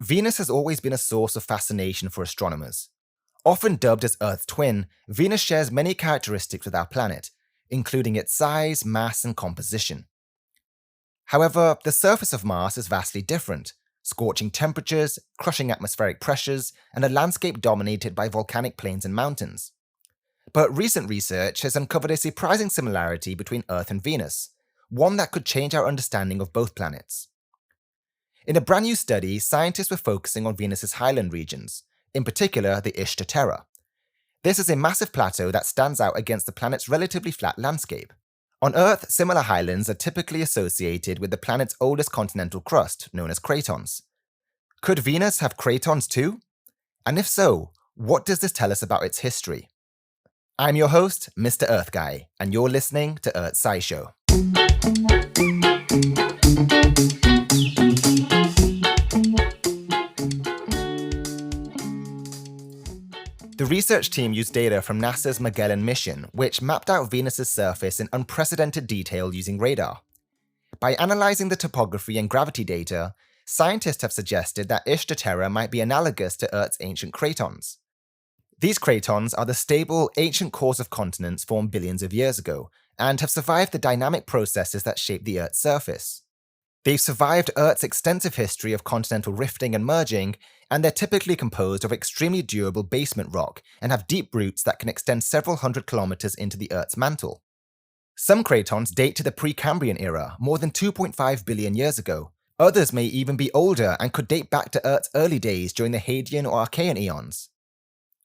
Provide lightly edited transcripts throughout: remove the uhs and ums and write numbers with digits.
Venus has always been a source of fascination for astronomers. Often dubbed as Earth's twin, Venus shares many characteristics with our planet, including its size, mass, and composition. However, the surface of Mars is vastly different: scorching temperatures, crushing atmospheric pressures, and a landscape dominated by volcanic plains and mountains. But recent research has uncovered a surprising similarity between Earth and Venus, one that could change our understanding of both planets. In a brand new study, scientists were focusing on Venus's highland regions, in particular the Ishtar Terra. This is a massive plateau that stands out against the planet's relatively flat landscape. On Earth, similar highlands are typically associated with the planet's oldest continental crust, known as cratons. Could Venus have cratons too? And if so, what does this tell us about its history? I'm your host, MrEarthGuy, and you're listening to Earth SciShow. The research team used data from NASA's Magellan mission, which mapped out Venus's surface in unprecedented detail using radar. By analyzing the topography and gravity data, scientists have suggested that Ishtar Terra might be analogous to Earth's ancient cratons. These cratons are the stable, ancient cores of continents formed billions of years ago, and have survived the dynamic processes that shape the Earth's surface. They've survived Earth's extensive history of continental rifting and merging, and they're typically composed of extremely durable basement rock and have deep roots that can extend several hundred kilometers into the Earth's mantle. Some cratons date to the Precambrian era, more than 2.5 billion years ago. Others may even be older and could date back to Earth's early days during the Hadean or Archean eons.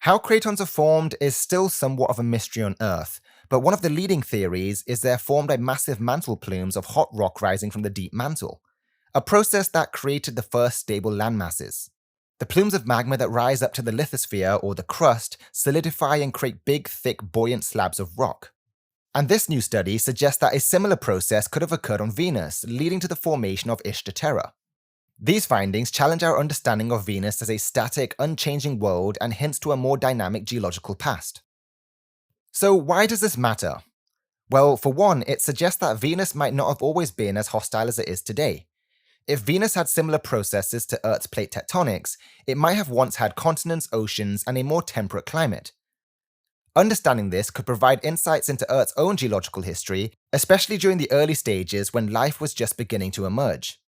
How cratons are formed is still somewhat of a mystery on Earth, but one of the leading theories is they're formed by massive mantle plumes of hot rock rising from the deep mantle, a process that created the first stable landmasses. The plumes of magma that rise up to the lithosphere, or the crust, solidify and create big, thick, buoyant slabs of rock. And this new study suggests that a similar process could have occurred on Venus, leading to the formation of Ishtar Terra. These findings challenge our understanding of Venus as a static, unchanging world and hints to a more dynamic geological past. So why does this matter? Well, for one, it suggests that Venus might not have always been as hostile as it is today. If Venus had similar processes to Earth's plate tectonics, it might have once had continents, oceans, and a more temperate climate. Understanding this could provide insights into Earth's own geological history, especially during the early stages when life was just beginning to emerge.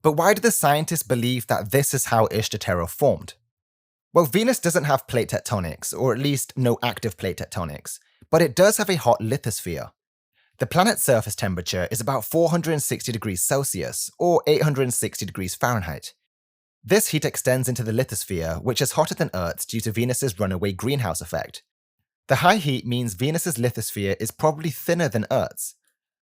But why do the scientists believe that this is how Ishtar Terra formed? Well, Venus doesn't have plate tectonics, or at least no active plate tectonics, but it does have a hot lithosphere. The planet's surface temperature is about 460 degrees Celsius, or 860 degrees Fahrenheit. This heat extends into the lithosphere, which is hotter than Earth's due to Venus's runaway greenhouse effect. The high heat means Venus's lithosphere is probably thinner than Earth's.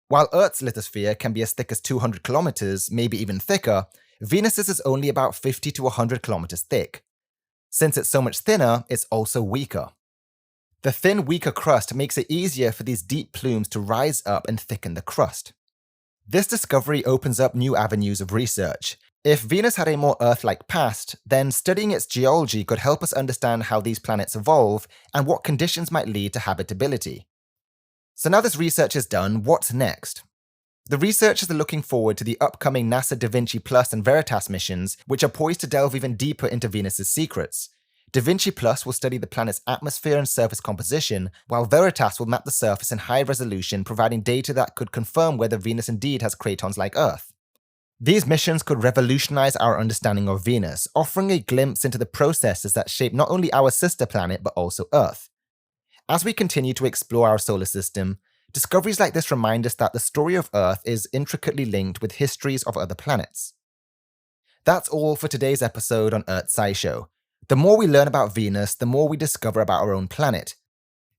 While Earth's lithosphere can be as thick as 200 kilometers, maybe even thicker, Venus's is only about 50 to 100 kilometers thick. Since it's so much thinner, it's also weaker. The thin, weaker crust makes it easier for these deep plumes to rise up and thicken the crust. This discovery opens up new avenues of research. If Venus had a more Earth-like past, then studying its geology could help us understand how these planets evolve and what conditions might lead to habitability. So now this research is done, what's next? The researchers are looking forward to the upcoming NASA Da Vinci Plus and Veritas missions, which are poised to delve even deeper into Venus's secrets. Da Vinci Plus will study the planet's atmosphere and surface composition, while Veritas will map the surface in high resolution, providing data that could confirm whether Venus indeed has cratons like Earth. These missions could revolutionize our understanding of Venus, offering a glimpse into the processes that shape not only our sister planet but also Earth. As we continue to explore our solar system, discoveries like this remind us that the story of Earth is intricately linked with histories of other planets. That's all for today's episode on Earth SciShow. The more we learn about Venus, the more we discover about our own planet.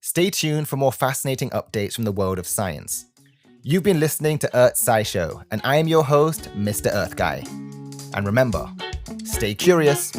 Stay tuned for more fascinating updates from the world of science. You've been listening to Earth SciShow, and I am your host, Mr. Earth Guy. And remember, stay curious.